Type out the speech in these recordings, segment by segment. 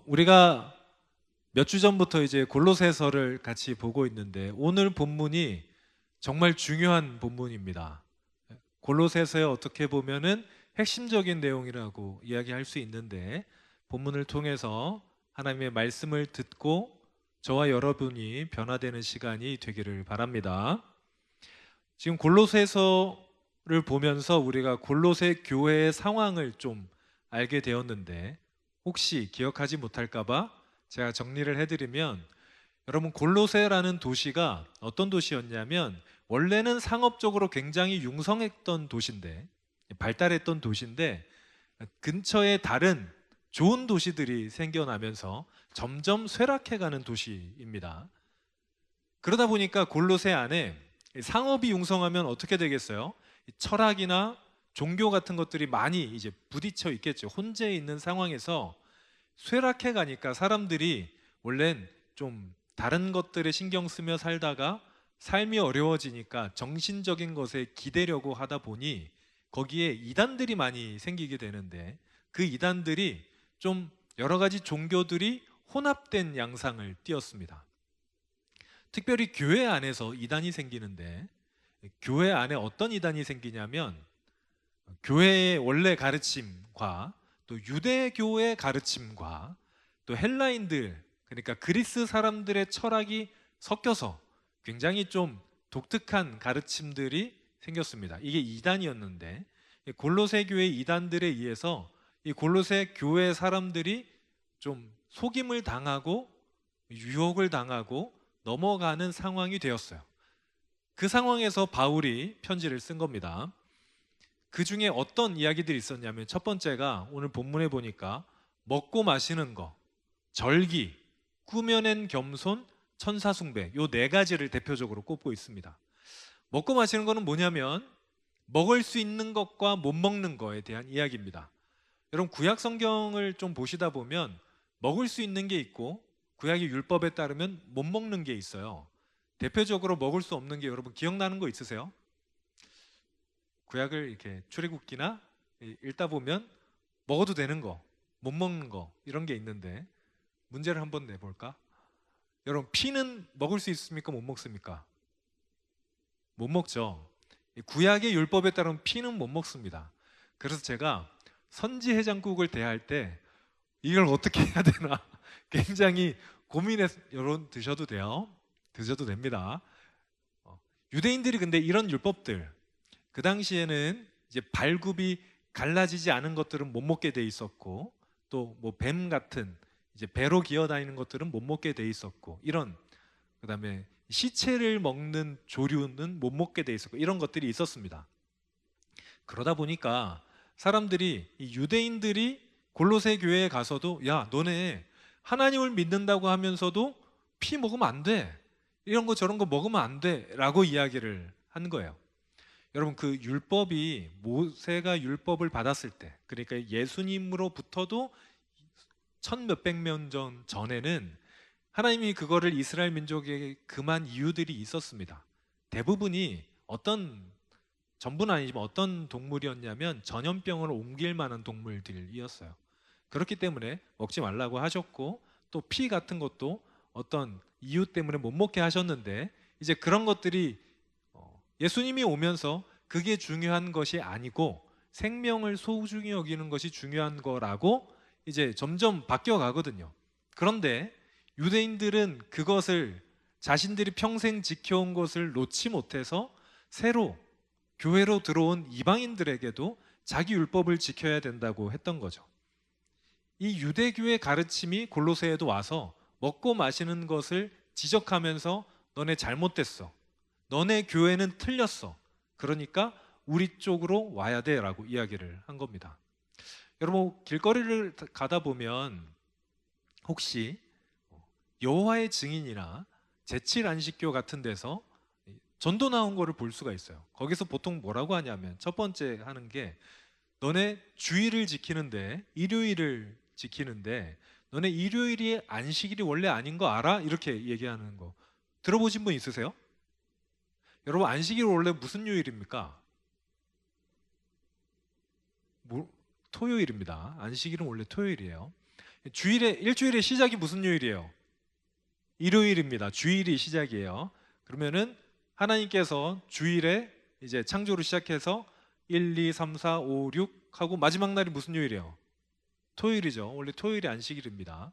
우리가 몇 주 전부터 이제 골로새서를 같이 보고 있는데 오늘 본문이 정말 중요한 본문입니다. 골로새서에 어떻게 보면은 핵심적인 내용이라고 이야기할 수 있는데 본문을 통해서 하나님의 말씀을 듣고 저와 여러분이 변화되는 시간이 되기를 바랍니다. 지금 골로새서를 보면서 우리가 골로새 교회의 상황을 좀 알게 되었는데 혹시 기억하지 못할까봐 제가 정리를 해드리면, 여러분 골로새라는 도시가 어떤 도시였냐면 원래는 상업적으로 굉장히 융성했던 도시인데, 발달했던 도시인데 근처에 다른 좋은 도시들이 생겨나면서 점점 쇠락해가는 도시입니다. 그러다 보니까 골로새 안에 상업이 융성하면 어떻게 되겠어요? 철학이나 종교 같은 것들이 많이 이제 부딪혀 있겠죠. 혼재 있는 상황에서 쇠락해 가니까 사람들이 원래는 좀 다른 것들에 신경 쓰며 살다가 삶이 어려워지니까 정신적인 것에 기대려고 하다 보니 거기에 이단들이 많이 생기게 되는데, 그 이단들이 좀 여러 가지 종교들이 혼합된 양상을 띄었습니다. 특별히 교회 안에서 이단이 생기는데, 교회 안에 어떤 이단이 생기냐면 교회의 원래 가르침과 또 유대교의 가르침과 또 헬라인들, 그러니까 그리스 사람들의 철학이 섞여서 굉장히 좀 독특한 가르침들이 생겼습니다. 이게 이단이었는데 골로새 교회 이단들에 의해서 이 골로새 교회 사람들이 좀 속임을 당하고 유혹을 당하고 넘어가는 상황이 되었어요. 그 상황에서 바울이 편지를 쓴 겁니다. 그 중에 어떤 이야기들이 있었냐면, 첫 번째가 오늘 본문에 보니까 먹고 마시는 거, 절기, 꾸며낸 겸손, 천사숭배, 요 네 가지를 대표적으로 꼽고 있습니다. 먹고 마시는 거는 뭐냐면 먹을 수 있는 것과 못 먹는 거에 대한 이야기입니다. 여러분 구약 성경을 좀 보시다 보면 먹을 수 있는 게 있고 구약의 율법에 따르면 못 먹는 게 있어요. 대표적으로 먹을 수 없는 게 여러분 기억나는 거 있으세요? 구약을 이렇게 출애굽기나 읽다 보면 먹어도 되는 거, 못 먹는 거 이런 게 있는데 문제를 한번 내볼까? 여러분 피는 먹을 수 있습니까? 못 먹습니까? 못 먹죠. 구약의 율법에 따르면 피는 못 먹습니다. 그래서 제가 선지해장국을 대할 때 이걸 어떻게 해야 되나 굉장히 고민해서, 여러분 드셔도 돼요. 드셔도 됩니다. 유대인들이 근데 이런 율법들, 그 당시에는 이제 발굽이 갈라지지 않은 것들은 못 먹게 돼 있었고, 또 뭐 뱀 같은 이제 배로 기어다니는 것들은 못 먹게 돼 있었고, 이런, 그다음에 시체를 먹는 조류는 못 먹게 돼 있었고, 이런 것들이 있었습니다. 그러다 보니까 사람들이, 이 유대인들이 골로새 교회에 가서도 야 너네 하나님을 믿는다고 하면서도 피 먹으면 안 돼, 이런 거 저런 거 먹으면 안 돼라고 이야기를 한 거예요. 여러분 그 율법이, 모세가 율법을 받았을 때, 그러니까 예수님으로부터도 천 몇백 년 전에는 하나님이 그거를 이스라엘 민족에게 금한 이유들이 있었습니다. 대부분이 전부는 아니지만 어떤 동물이었냐면 전염병을 옮길 만한 동물들이었어요. 그렇기 때문에 먹지 말라고 하셨고, 또 피 같은 것도 어떤 이유 때문에 못 먹게 하셨는데, 이제 그런 것들이 예수님이 오면서 그게 중요한 것이 아니고 생명을 소중히 여기는 것이 중요한 거라고 이제 점점 바뀌어 가거든요. 그런데 유대인들은 그것을, 자신들이 평생 지켜온 것을 놓지 못해서 새로 교회로 들어온 이방인들에게도 자기 율법을 지켜야 된다고 했던 거죠. 이 유대교의 가르침이 골로새에도 와서 먹고 마시는 것을 지적하면서 너네 잘못됐어, 너네 교회는 틀렸어, 그러니까 우리 쪽으로 와야 돼 라고 이야기를 한 겁니다. 여러분 길거리를 가다 보면 혹시 여호와의 증인이나 제칠 안식교 같은 데서 전도 나온 거를 볼 수가 있어요. 거기서 보통 뭐라고 하냐면, 첫 번째 하는 게 너네 주일을 지키는데, 일요일을 지키는데 너네 일요일이 안식일이 원래 아닌 거 알아? 이렇게 얘기하는 거 들어보신 분 있으세요? 여러분 안식일 원래 무슨 요일입니까? 토요일입니다. 안식일은 원래 토요일이에요. 일주일의 시작이 무슨 요일이에요? 일요일입니다. 주일이 시작이에요. 그러면은 하나님께서 주일에 이제 창조를 시작해서 1, 2, 3, 4, 5, 6 하고 마지막 날이 무슨 요일이에요? 토요일이죠. 원래 토요일이 안식일입니다.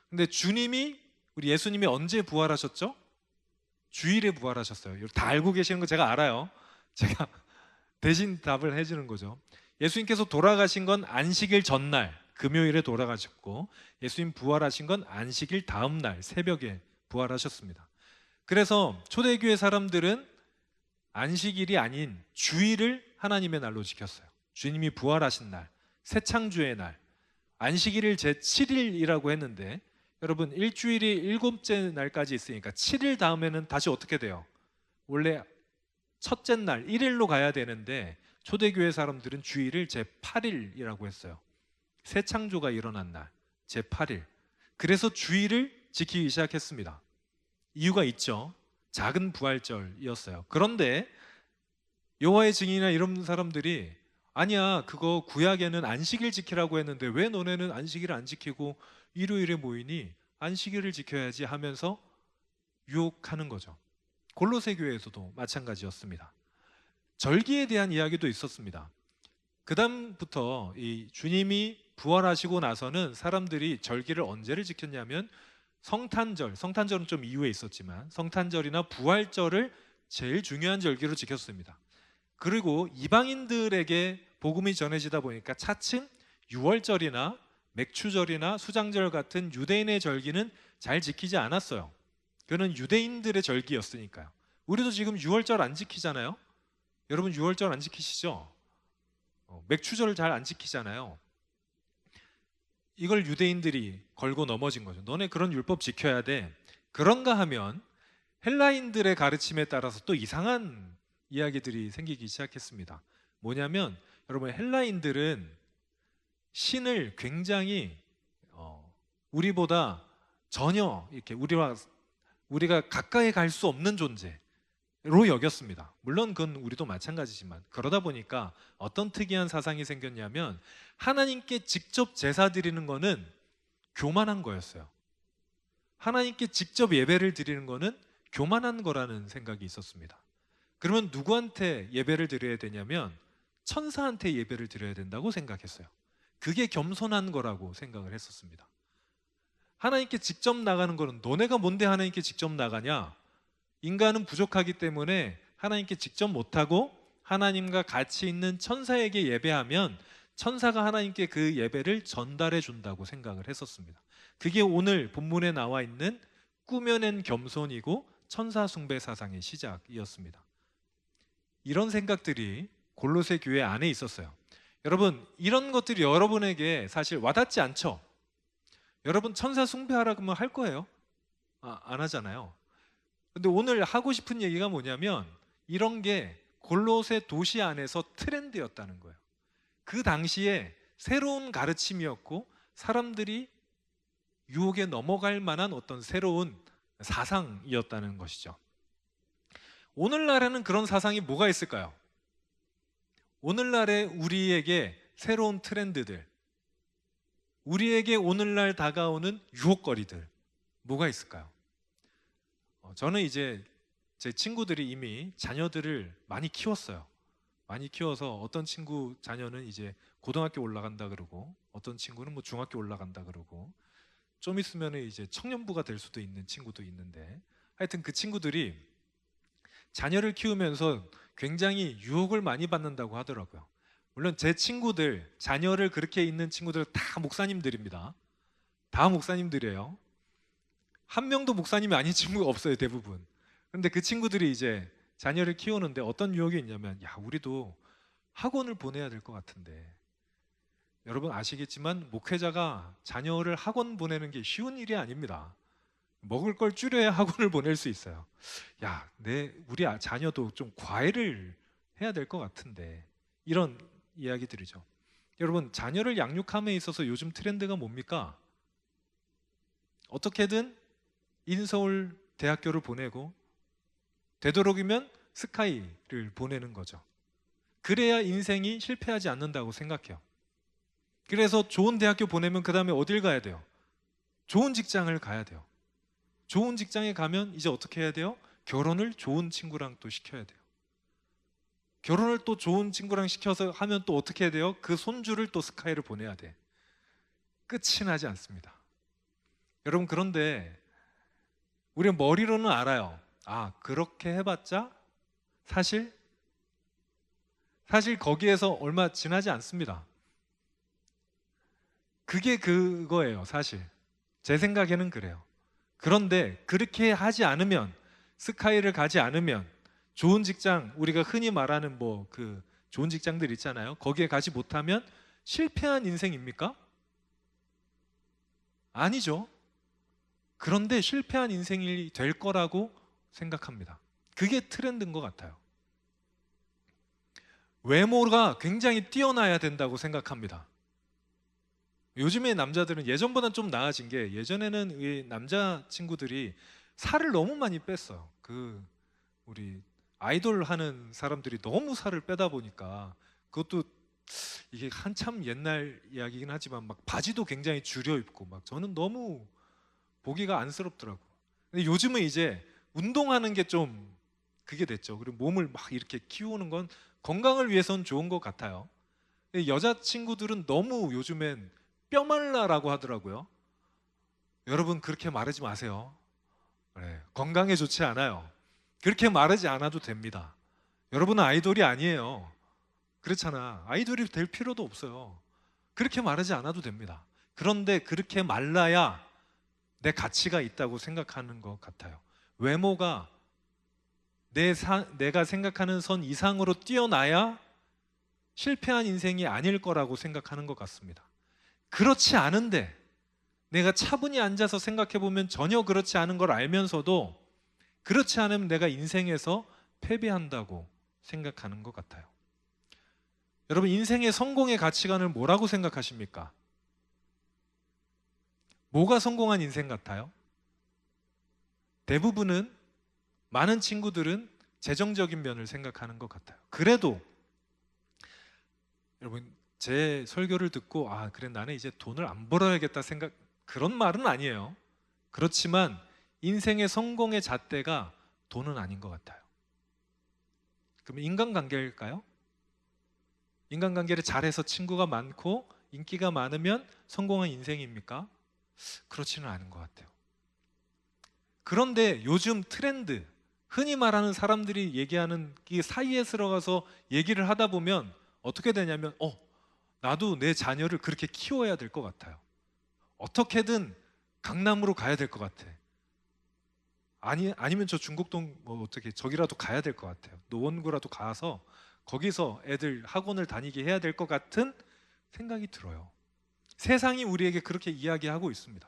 근데 주님이, 우리 예수님이 언제 부활하셨죠? 주일에 부활하셨어요. 이거 다 알고 계시는 거 제가 알아요. 제가 대신 답을 해주는 거죠. 예수님께서 돌아가신 건 안식일 전날 금요일에 돌아가셨고, 예수님 부활하신 건 안식일 다음 날 새벽에 부활하셨습니다. 그래서 초대교회 사람들은 안식일이 아닌 주일을 하나님의 날로 지켰어요. 주님이 부활하신 날, 새 창조의 날, 안식일을 제7일이라고 했는데, 여러분 일주일이 일곱째 날까지 있으니까 7일 다음에는 다시 어떻게 돼요? 원래 첫째 날 1일로 가야 되는데 초대교회 사람들은 주일을 제8일이라고 했어요. 새 창조가 일어난 날 제8일. 그래서 주일을 지키기 시작했습니다. 이유가 있죠. 작은 부활절이었어요. 그런데 여호와의 증인이나 이런 사람들이, 아니야, 그거 구약에는 안식일 지키라고 했는데 왜 너네는 안식일을 안 지키고 일요일에 모이니? 안식일을 지켜야지 하면서 유혹하는 거죠. 골로새 교회에서도 마찬가지였습니다. 절기에 대한 이야기도 있었습니다. 그 다음부터 이 주님이 부활하시고 나서는 사람들이 절기를 언제를 지켰냐면 성탄절은 좀 이후에 있었지만 성탄절이나 부활절을 제일 중요한 절기로 지켰습니다. 그리고 이방인들에게 복음이 전해지다 보니까 차츰 유월절이나 맥추절이나 수장절 같은 유대인의 절기는 잘 지키지 않았어요. 그는 유대인들의 절기였으니까요. 우리도 지금 유월절 안 지키잖아요. 여러분 유월절 안 지키시죠? 맥추절을 잘 안 지키잖아요. 이걸 유대인들이 걸고 넘어진 거죠. 너네 그런 율법 지켜야 돼. 그런가 하면 헬라인들의 가르침에 따라서 또 이상한 이야기들이 생기기 시작했습니다. 뭐냐면 여러분 헬라인들은 신을 굉장히 우리보다 전혀 이렇게 우리가 가까이 갈 수 없는 존재로 여겼습니다. 물론 그건 우리도 마찬가지지만, 그러다 보니까 어떤 특이한 사상이 생겼냐면 하나님께 직접 제사 드리는 거는 교만한 거였어요. 하나님께 직접 예배를 드리는 거는 교만한 거라는 생각이 있었습니다. 그러면 누구한테 예배를 드려야 되냐면 천사한테 예배를 드려야 된다고 생각했어요. 그게 겸손한 거라고 생각을 했었습니다. 하나님께 직접 나가는 거는, 너네가 뭔데 하나님께 직접 나가냐? 인간은 부족하기 때문에 하나님께 직접 못하고 하나님과 같이 있는 천사에게 예배하면 천사가 하나님께 그 예배를 전달해 준다고 생각을 했었습니다. 그게 오늘 본문에 나와 있는 꾸며낸 겸손이고 천사 숭배 사상의 시작이었습니다. 이런 생각들이 골로새 교회 안에 있었어요. 여러분, 이런 것들이 여러분에게 사실 와닿지 않죠? 여러분 천사 숭배하라 그러면 할 거예요? 안 하잖아요. 근데 오늘 하고 싶은 얘기가 뭐냐면 이런 게 골로새 도시 안에서 트렌드였다는 거예요. 그 당시에 새로운 가르침이었고 사람들이 유혹에 넘어갈 만한 어떤 새로운 사상이었다는 것이죠. 오늘날에는 그런 사상이 뭐가 있을까요? 오늘날에 우리에게 새로운 트렌드들, 우리에게 오늘날 다가오는 유혹거리들 뭐가 있을까요? 저는 이제 제 친구들이 이미 자녀들을 많이 키웠어요. 많이 키워서 어떤 친구 자녀는 이제 고등학교 올라간다 그러고, 어떤 친구는 뭐 중학교 올라간다 그러고, 좀 있으면 이제 청년부가 될 수도 있는 친구도 있는데, 하여튼 그 친구들이 자녀를 키우면서 굉장히 유혹을 많이 받는다고 하더라고요. 물론 제 친구들, 자녀를 그렇게 있는 친구들 다 목사님들입니다. 다 목사님들이에요. 한 명도 목사님이 아닌 친구가 없어요, 대부분. 그런데 그 친구들이 이제 자녀를 키우는데 어떤 유혹이 있냐면, 야, 우리도 학원을 보내야 될 것 같은데. 여러분 아시겠지만 목회자가 자녀를 학원 보내는 게 쉬운 일이 아닙니다. 먹을 걸 줄여야 학원을 보낼 수 있어요. 야, 우리 자녀도 좀 과외를 해야 될 것 같은데. 이런 이야기들이죠. 여러분, 자녀를 양육함에 있어서 요즘 트렌드가 뭡니까? 어떻게든 인서울 대학교를 보내고 되도록이면 스카이를 보내는 거죠. 그래야 인생이 실패하지 않는다고 생각해요. 그래서 좋은 대학교 보내면 그 다음에 어딜 가야 돼요? 좋은 직장을 가야 돼요. 좋은 직장에 가면 이제 어떻게 해야 돼요? 결혼을 좋은 친구랑 또 시켜야 돼요. 결혼을 또 좋은 친구랑 시켜서 하면 또 어떻게 해야 돼요? 그 손주를 또 스카이를 보내야 돼. 끝이 나지 않습니다. 여러분, 그런데 우리는 머리로는 알아요. 아, 그렇게 해봤자 사실 거기에서 얼마 지나지 않습니다. 그게 그거예요, 사실. 제 생각에는 그래요. 그런데 그렇게 하지 않으면, 스카이를 가지 않으면, 좋은 직장, 우리가 흔히 말하는 뭐 그 좋은 직장들 있잖아요. 거기에 가지 못하면 실패한 인생입니까? 아니죠. 그런데 실패한 인생이 될 거라고 생각합니다. 그게 트렌드인 것 같아요. 외모가 굉장히 뛰어나야 된다고 생각합니다. 요즘의 남자들은 예전보다 좀 나아진 게, 예전에는 이 남자 친구들이 살을 너무 많이 뺐어요. 우리 아이돌 하는 사람들이 너무 살을 빼다 보니까, 그것도 이게 한참 옛날 이야기긴 하지만 막 바지도 굉장히 줄여 입고 막, 저는 너무 보기가 안쓰럽더라고. 근데 요즘은 이제 운동하는 게 좀 그게 됐죠. 그리고 몸을 막 이렇게 키우는 건 건강을 위해서는 좋은 것 같아요. 근데 여자 친구들은 너무 요즘엔 뼈말라라고 하더라고요. 여러분, 그렇게 마르지 마세요. 네, 건강에 좋지 않아요. 그렇게 마르지 않아도 됩니다. 여러분은 아이돌이 아니에요. 그렇잖아. 아이돌이 될 필요도 없어요. 그렇게 마르지 않아도 됩니다. 그런데 그렇게 말라야 내 가치가 있다고 생각하는 것 같아요. 외모가 내가 생각하는 선 이상으로 뛰어나야 실패한 인생이 아닐 거라고 생각하는 것 같습니다. 그렇지 않은데, 내가 차분히 앉아서 생각해 보면 전혀 그렇지 않은 걸 알면서도 그렇지 않으면 내가 인생에서 패배한다고 생각하는 것 같아요. 여러분, 인생의 성공의 가치관을 뭐라고 생각하십니까? 뭐가 성공한 인생 같아요? 대부분은, 많은 친구들은 재정적인 면을 생각하는 것 같아요. 그래도 여러분, 제 설교를 듣고 아, 그래, 나는 이제 돈을 안 벌어야겠다 생각, 그런 말은 아니에요. 그렇지만 인생의 성공의 잣대가 돈은 아닌 것 같아요. 그럼 인간관계일까요? 인간관계를 잘해서 친구가 많고 인기가 많으면 성공한 인생입니까? 그렇지는 않은 것 같아요. 그런데 요즘 트렌드, 흔히 말하는 사람들이 얘기하는 이 사이에 들어가서 얘기를 하다 보면 어떻게 되냐면, 나도 내 자녀를 그렇게 키워야 될 것 같아요. 어떻게든 강남으로 가야 될 것 같아. 아니면 저 중국동 뭐 어떻게 저기라도 가야 될 것 같아요. 노원구라도 가서 거기서 애들 학원을 다니게 해야 될 것 같은 생각이 들어요. 세상이 우리에게 그렇게 이야기하고 있습니다.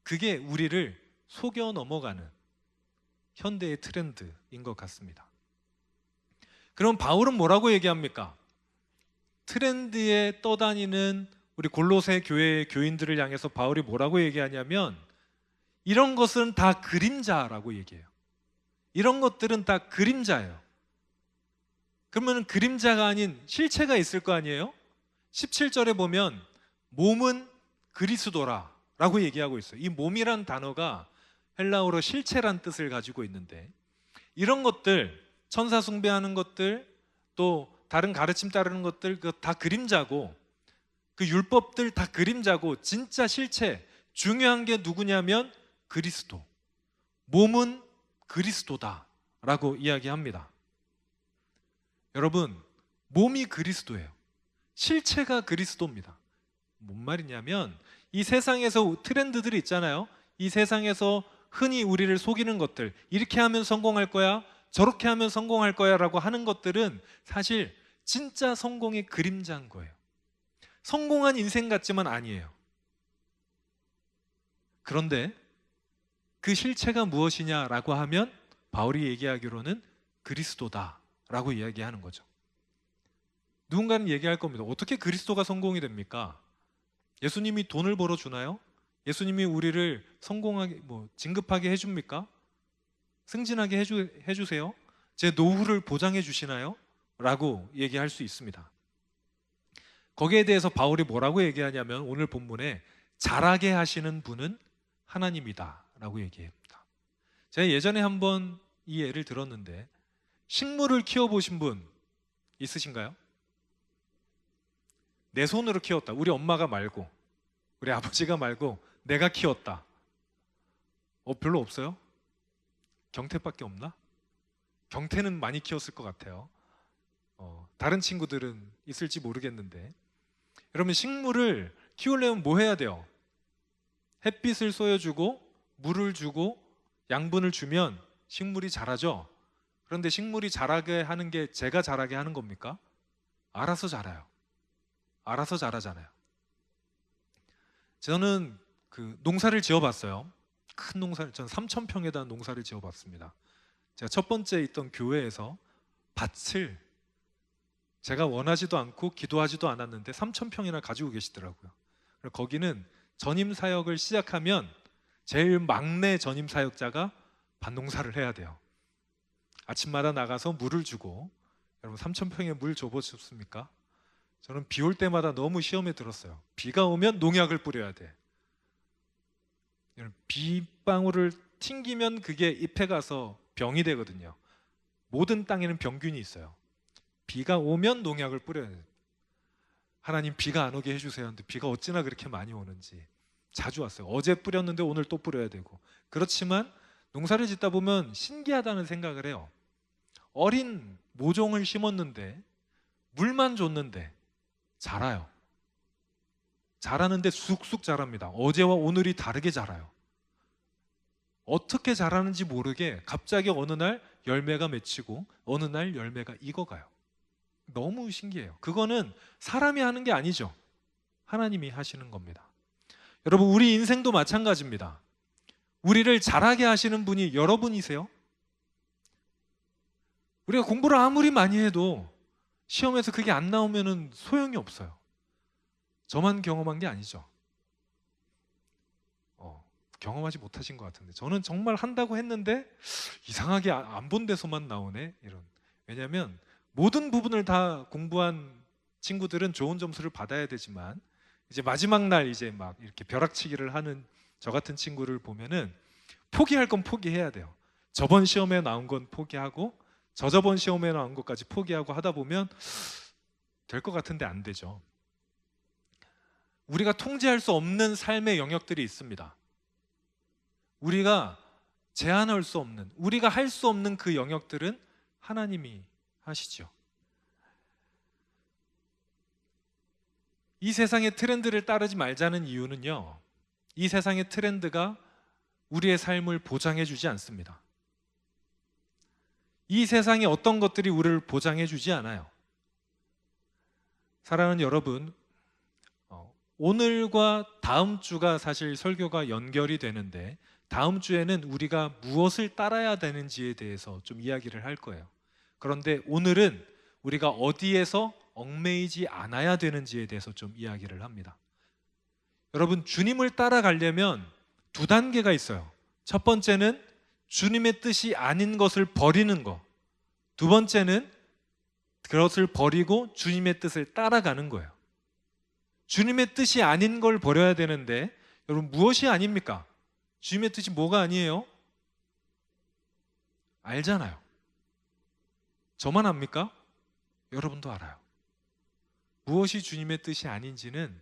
그게 우리를 속여 넘어가는 현대의 트렌드인 것 같습니다. 그럼 바울은 뭐라고 얘기합니까? 트렌드에 떠다니는 우리 골로새 교회의 교인들을 향해서 바울이 뭐라고 얘기하냐면, 이런 것은 다 그림자라고 얘기해요. 이런 것들은 다 그림자예요. 그러면 그림자가 아닌 실체가 있을 거 아니에요? 17절에 보면 몸은 그리스도라 라고 얘기하고 있어요. 이 몸이란 단어가 헬라어로 실체란 뜻을 가지고 있는데, 이런 것들, 천사 숭배하는 것들, 또 다른 가르침 따르는 것들, 그 다 그림자고, 그 율법들 다 그림자고, 진짜 실체, 중요한 게 누구냐면 그리스도. 몸은 그리스도다 라고 이야기합니다. 여러분, 몸이 그리스도예요. 실체가 그리스도입니다. 뭔 말이냐면, 이 세상에서 트렌드들이 있잖아요. 이 세상에서 흔히 우리를 속이는 것들, 이렇게 하면 성공할 거야, 저렇게 하면 성공할 거야 라고 하는 것들은 사실 진짜 성공의 그림자인 거예요. 성공한 인생 같지만 아니에요. 그런데 그 실체가 무엇이냐라고 하면 바울이 얘기하기로는 그리스도다라고 이야기하는 거죠. 누군가는 얘기할 겁니다. 어떻게 그리스도가 성공이 됩니까? 예수님이 돈을 벌어주나요? 예수님이 우리를 성공하게, 진급하게 해줍니까? 승진하게 해주세요? 제 노후를 보장해 주시나요? 라고 얘기할 수 있습니다. 거기에 대해서 바울이 뭐라고 얘기하냐면 오늘 본문에 자라게 하시는 분은 하나님이다 라고 얘기합니다. 제가 예전에 한번 이 예를 들었는데 식물을 키워보신 분 있으신가요? 내 손으로 키웠다. 우리 엄마가 말고 우리 아버지가 말고 내가 키웠다. 별로 없어요? 경태밖에 없나? 경태는 많이 키웠을 것 같아요. 다른 친구들은 있을지 모르겠는데, 여러분 식물을 키우려면 뭐 해야 돼요? 햇빛을 쏘여주고 물을 주고 양분을 주면 식물이 자라죠. 그런데 식물이 자라게 하는 게 제가 자라게 하는 겁니까? 알아서 자라요. 알아서 자라잖아요. 저는 농사를 지어봤어요. 큰 농사를, 전 3,000평에다 농사를 지어봤습니다. 제가 첫 번째 있던 교회에서 밭을 제가 원하지도 않고 기도하지도 않았는데 3,000평이나 가지고 계시더라고요. 거기는 전임 사역을 시작하면 제일 막내 전임 사역자가 밭농사를 해야 돼요. 아침마다 나가서 물을 주고, 여러분 3,000평에 물 줘보셨습니까? 저는 비 올 때마다 너무 시험에 들었어요. 비가 오면 농약을 뿌려야 돼. 빗방울을 튕기면 그게 잎에 가서 병이 되거든요. 모든 땅에는 병균이 있어요. 비가 오면 농약을 뿌려야 돼요. 하나님 비가 안 오게 해주세요. 근데 비가 어찌나 그렇게 많이 오는지 자주 왔어요. 어제 뿌렸는데 오늘 또 뿌려야 되고. 그렇지만 농사를 짓다 보면 신기하다는 생각을 해요. 어린 모종을 심었는데 물만 줬는데 자라요. 자라는데 쑥쑥 자랍니다. 어제와 오늘이 다르게 자라요. 어떻게 자라는지 모르게 갑자기 어느 날 열매가 맺히고 어느 날 열매가 익어가요. 너무 신기해요. 그거는 사람이 하는 게 아니죠. 하나님이 하시는 겁니다. 여러분, 우리 인생도 마찬가지입니다. 우리를 자라게 하시는 분이 여러분이세요? 우리가 공부를 아무리 많이 해도 시험에서 그게 안 나오면 소용이 없어요. 저만 경험한 게 아니죠. 경험하지 못하신 것 같은데, 저는 정말 한다고 했는데 이상하게 안 본 데서만 나오네, 이런. 왜냐하면 모든 부분을 다 공부한 친구들은 좋은 점수를 받아야 되지만 이제 마지막 날 이제 막 이렇게 벼락치기를 하는 저 같은 친구를 보면은 포기할 건 포기해야 돼요. 저번 시험에 나온 건 포기하고 저저번 시험에 나온 것까지 포기하고 하다 보면 될 것 같은데 안 되죠. 우리가 통제할 수 없는 삶의 영역들이 있습니다. 우리가 제한할 수 없는, 우리가 할 수 없는 그 영역들은 하나님이 하시죠. 이 세상의 트렌드를 따르지 말자는 이유는요, 이 세상의 트렌드가 우리의 삶을 보장해 주지 않습니다. 이 세상의 어떤 것들이 우리를 보장해 주지 않아요. 사랑하는 여러분, 오늘과 다음 주가 사실 설교가 연결이 되는데 다음 주에는 우리가 무엇을 따라야 되는지에 대해서 좀 이야기를 할 거예요. 그런데 오늘은 우리가 어디에서 얽매이지 않아야 되는지에 대해서 좀 이야기를 합니다. 여러분, 주님을 따라가려면 두 단계가 있어요. 첫 번째는 주님의 뜻이 아닌 것을 버리는 것. 두 번째는 그것을 버리고 주님의 뜻을 따라가는 거예요. 주님의 뜻이 아닌 걸 버려야 되는데, 여러분 무엇이 아닙니까? 주님의 뜻이 뭐가 아니에요? 알잖아요. 저만 압니까? 여러분도 알아요. 무엇이 주님의 뜻이 아닌지는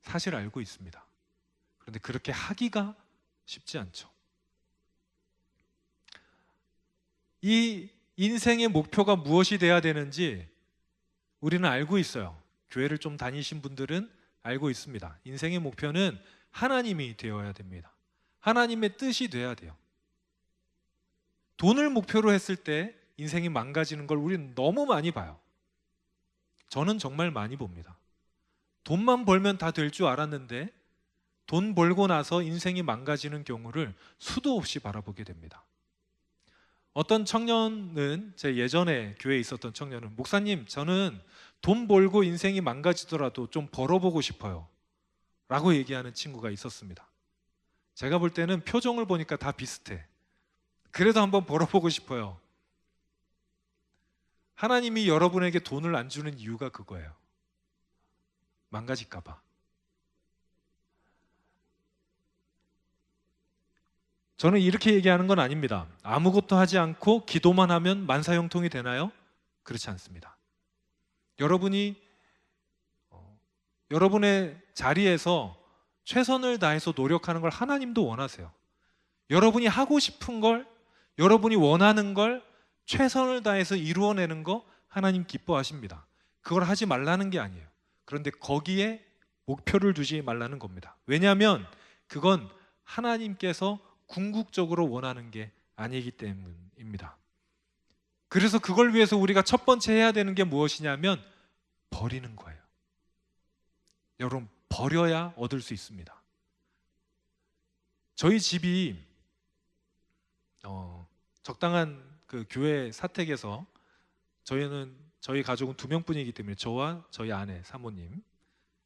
사실 알고 있습니다. 그런데 그렇게 하기가 쉽지 않죠. 이 인생의 목표가 무엇이 돼야 되는지 우리는 알고 있어요. 교회를 좀 다니신 분들은 알고 있습니다. 인생의 목표는 하나님이 되어야 됩니다. 하나님의 뜻이 돼야 돼요. 돈을 목표로 했을 때 인생이 망가지는 걸 우리는 너무 많이 봐요. 저는 정말 많이 봅니다. 돈만 벌면 다 될 줄 알았는데 돈 벌고 나서 인생이 망가지는 경우를 수도 없이 바라보게 됩니다. 어떤 청년은, 제 예전에 교회에 있었던 청년은, 목사님, 저는 돈 벌고 인생이 망가지더라도 좀 벌어보고 싶어요 라고 얘기하는 친구가 있었습니다. 제가 볼 때는 표정을 보니까 다 비슷해. 그래도 한번 벌어보고 싶어요. 하나님이 여러분에게 돈을 안 주는 이유가 그거예요. 망가질까 봐. 저는 이렇게 얘기하는 건 아닙니다. 아무것도 하지 않고 기도만 하면 만사형통이 되나요? 그렇지 않습니다. 여러분이 여러분의 자리에서 최선을 다해서 노력하는 걸 하나님도 원하세요. 여러분이 하고 싶은 걸, 여러분이 원하는 걸 최선을 다해서 이루어내는 거 하나님 기뻐하십니다. 그걸 하지 말라는 게 아니에요. 그런데 거기에 목표를 두지 말라는 겁니다. 왜냐하면 그건 하나님께서 궁극적으로 원하는 게 아니기 때문입니다. 그래서 그걸 위해서 우리가 첫 번째 해야 되는 게 무엇이냐면 버리는 거예요. 여러분, 버려야 얻을 수 있습니다. 저희 집이 적당한 그 교회 사택에서 저희 가족은 2명뿐이기 때문에 저와 저희 아내, 사모님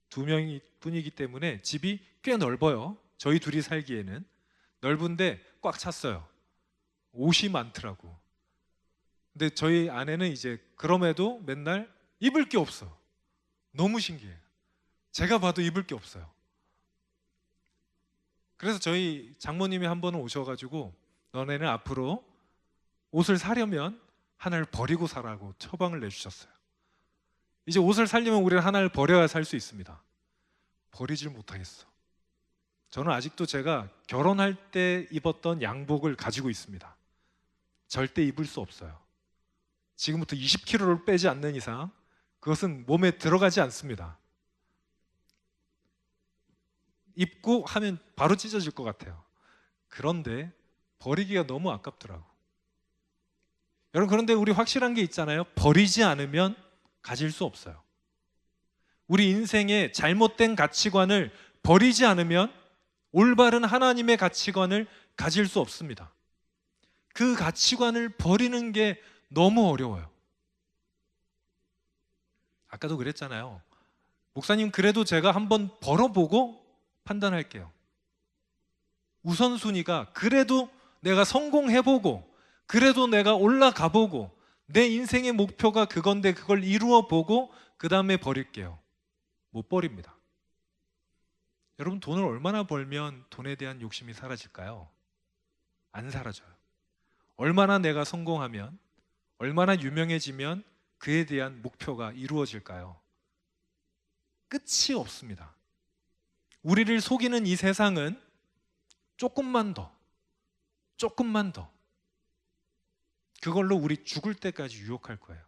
2명뿐이기 때문에 집이 꽤 넓어요. 저희 둘이 살기에는 넓은데 꽉 찼어요. 옷이 많더라고. 근데 저희 아내는 이제 그럼에도 맨날 입을 게 없어. 너무 신기해요. 제가 봐도 입을 게 없어요. 그래서 저희 장모님이 한 번은 오셔가지고 너네는 앞으로 옷을 사려면 하나를 버리고 사라고 처방을 내주셨어요. 이제 옷을 사려면 우리는 하나를 버려야 살 수 있습니다. 버리질 못하겠어. 저는 아직도 제가 결혼할 때 입었던 양복을 가지고 있습니다. 절대 입을 수 없어요. 지금부터 20kg를 빼지 않는 이상 그것은 몸에 들어가지 않습니다. 입고 하면 바로 찢어질 것 같아요. 그런데 버리기가 너무 아깝더라고. 여러분, 그런데 우리 확실한 게 있잖아요. 버리지 않으면 가질 수 없어요. 우리 인생의 잘못된 가치관을 버리지 않으면 올바른 하나님의 가치관을 가질 수 없습니다. 그 가치관을 버리는 게 너무 어려워요. 아까도 그랬잖아요. 목사님, 그래도 제가 한번 벌어보고 판단할게요. 우선순위가 그래도 내가 성공해보고, 그래도 내가 올라가보고, 내 인생의 목표가 그건데 그걸 이루어보고 그 다음에 버릴게요. 못 버립니다. 여러분, 돈을 얼마나 벌면 돈에 대한 욕심이 사라질까요? 안 사라져요. 얼마나 내가 성공하면, 얼마나 유명해지면 그에 대한 목표가 이루어질까요? 끝이 없습니다. 우리를 속이는 이 세상은 조금만 더, 그걸로 우리 죽을 때까지 유혹할 거예요.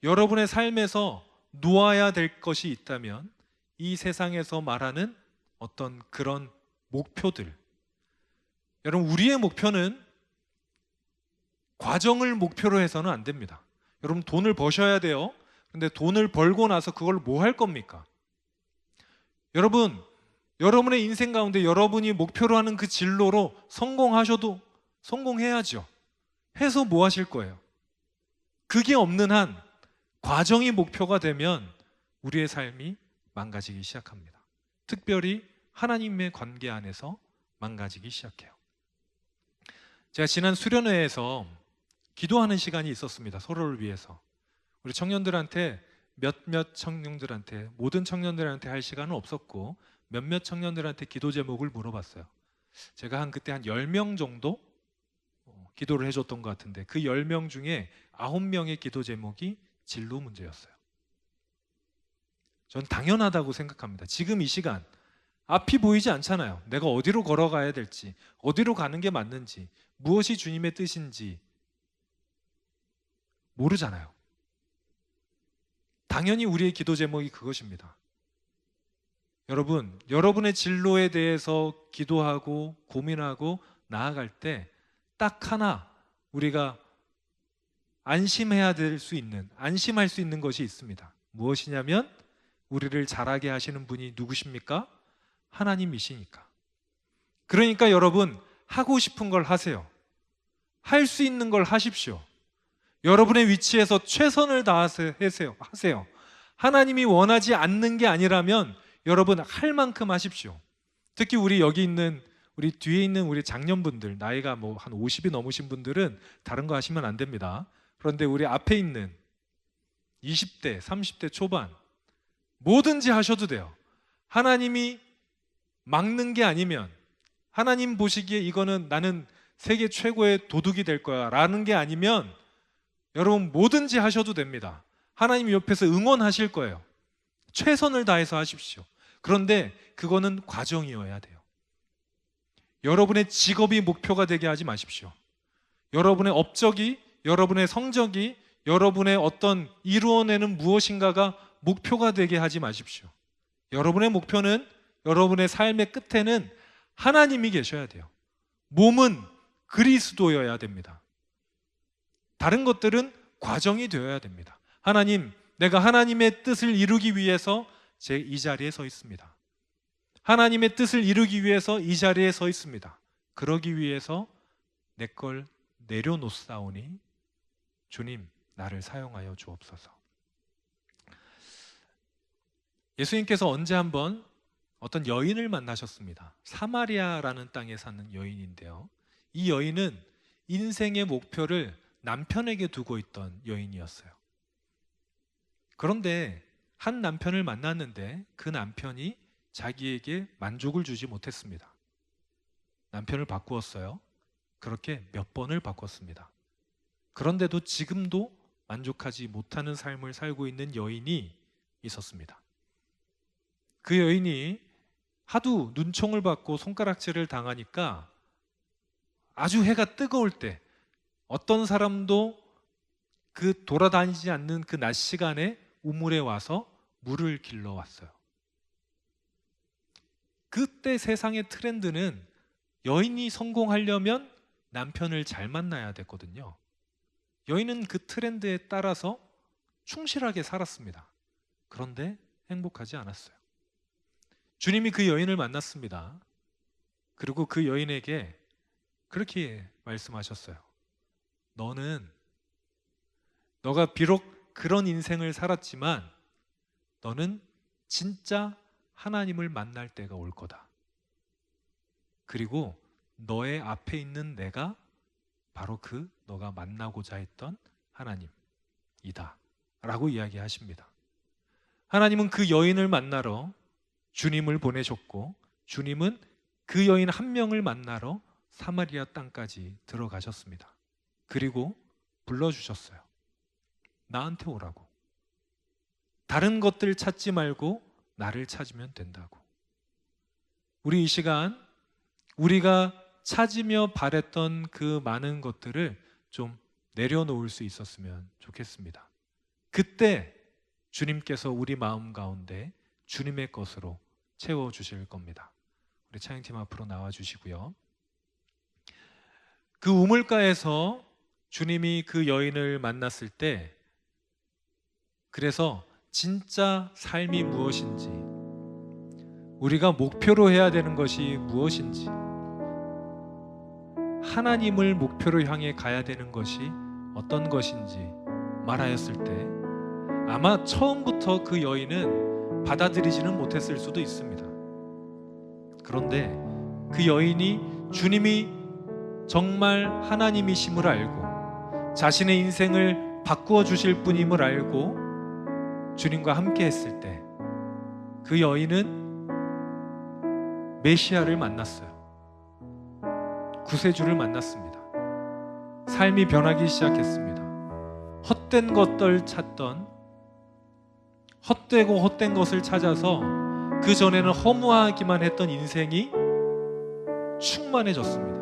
여러분의 삶에서 놓아야 될 것이 있다면 이 세상에서 말하는 어떤 그런 목표들, 여러분, 우리의 목표는 과정을 목표로 해서는 안 됩니다. 여러분, 돈을 버셔야 돼요. 근데 돈을 벌고 나서 그걸 뭐 할 겁니까? 여러분, 여러분의 인생 가운데 여러분이 목표로 하는 그 진로로 성공하셔도 성공해야죠. 해서 뭐 하실 거예요? 그게 없는 한 과정이 목표가 되면 우리의 삶이 망가지기 시작합니다. 특별히 하나님의 관계 안에서 망가지기 시작해요. 제가 지난 수련회에서 기도하는 시간이 있었습니다. 서로를 위해서. 우리 청년들한테 몇몇 청년들한테, 모든 청년들한테 할 시간은 없었고 몇몇 청년들한테 기도 제목을 물어봤어요. 제가 그때 한 10명 정도 기도를 해줬던 것 같은데 그 10명 중에 9명의 기도 제목이 진로 문제였어요. 전 당연하다고 생각합니다. 지금 이 시간 앞이 보이지 않잖아요. 내가 어디로 걸어가야 될지, 어디로 가는 게 맞는지, 무엇이 주님의 뜻인지 모르잖아요. 당연히 우리의 기도 제목이 그것입니다. 여러분, 여러분의 진로에 대해서 기도하고 고민하고 나아갈 때 딱 하나 우리가 안심해야 될 수 있는, 안심할 수 있는 것이 있습니다. 무엇이냐면 우리를 자라게 하시는 분이 누구십니까? 하나님이시니까. 그러니까 여러분, 하고 싶은 걸 하세요. 할 수 있는 걸 하십시오. 여러분의 위치에서 최선을 다해서 하세요. 하나님이 원하지 않는 게 아니라면 여러분 할 만큼 하십시오. 특히 우리 뒤에 있는 우리 장년분들, 나이가 한 50이 넘으신 분들은 다른 거 하시면 안 됩니다. 그런데 우리 앞에 있는 20대, 30대 초반, 뭐든지 하셔도 돼요. 하나님이 막는 게 아니면, 하나님 보시기에 이거는 나는 세계 최고의 도둑이 될 거야 라는 게 아니면 여러분 뭐든지 하셔도 됩니다. 하나님 옆에서 응원하실 거예요. 최선을 다해서 하십시오. 그런데 그거는 과정이어야 돼요. 여러분의 직업이 목표가 되게 하지 마십시오. 여러분의 업적이, 여러분의 성적이, 여러분의 어떤 이루어내는 무엇인가가 목표가 되게 하지 마십시오. 여러분의 목표는, 여러분의 삶의 끝에는 하나님이 계셔야 돼요. 몸은 그리스도여야 됩니다. 다른 것들은 과정이 되어야 됩니다. 하나님, 내가 하나님의 뜻을 이루기 위해서 제 이 자리에 서 있습니다. 하나님의 뜻을 이루기 위해서 이 자리에 서 있습니다. 그러기 위해서 내 걸 내려놓사오니 주님, 나를 사용하여 주옵소서. 예수님께서 언제 한번 어떤 여인을 만나셨습니다. 사마리아라는 땅에 사는 여인인데요, 이 여인은 인생의 목표를 남편에게 두고 있던 여인이었어요. 그런데 한 남편을 만났는데 그 남편이 자기에게 만족을 주지 못했습니다. 남편을 바꾸었어요. 그렇게 몇 번을 바꿨습니다. 그런데도 지금도 만족하지 못하는 삶을 살고 있는 여인이 있었습니다. 그 여인이 하도 눈총을 받고 손가락질을 당하니까 아주 해가 뜨거울 때 어떤 사람도 그 돌아다니지 않는 그 낮 시간에 우물에 와서 물을 길러 왔어요. 그때 세상의 트렌드는 여인이 성공하려면 남편을 잘 만나야 됐거든요. 여인은 그 트렌드에 따라서 충실하게 살았습니다. 그런데 행복하지 않았어요. 주님이 그 여인을 만났습니다. 그리고 그 여인에게 그렇게 말씀하셨어요. 너가 비록 그런 인생을 살았지만 너는 진짜 하나님을 만날 때가 올 거다. 그리고 너의 앞에 있는 내가 바로 그 너가 만나고자 했던 하나님이다 라고 이야기하십니다. 하나님은 그 여인을 만나러 주님을 보내셨고, 주님은 그 여인 한 명을 만나러 사마리아 땅까지 들어가셨습니다. 그리고 불러주셨어요. 나한테 오라고. 다른 것들 찾지 말고 나를 찾으면 된다고. 우리 이 시간 우리가 찾으며 바랬던 그 많은 것들을 좀 내려놓을 수 있었으면 좋겠습니다. 그때 주님께서 우리 마음 가운데 주님의 것으로 채워주실 겁니다. 우리 찬양팀 앞으로 나와주시고요. 그 우물가에서 주님이 그 여인을 만났을 때, 그래서 진짜 삶이 무엇인지, 우리가 목표로 해야 되는 것이 무엇인지, 하나님을 목표로 향해 가야 되는 것이 어떤 것인지 말하였을 때 아마 처음부터 그 여인은 받아들이지는 못했을 수도 있습니다. 그런데 그 여인이 주님이 정말 하나님이심을 알고 자신의 인생을 바꾸어 주실 분임을 알고 주님과 함께 했을 때 그 여인은 메시아를 만났어요. 구세주를 만났습니다. 삶이 변하기 시작했습니다. 헛된 것들 찾던, 헛되고 헛된 것을 찾아서 그 전에는 허무하기만 했던 인생이 충만해졌습니다.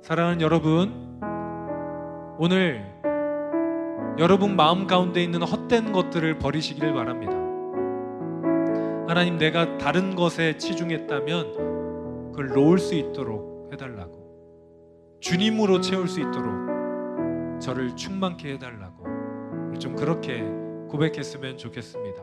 사랑하는 여러분, 오늘 여러분 마음 가운데 있는 헛된 것들을 버리시기를 바랍니다. 하나님, 내가 다른 것에 치중했다면 그걸 놓을 수 있도록 해달라고, 주님으로 채울 수 있도록 저를 충만케 해달라고 좀 그렇게 고백했으면 좋겠습니다.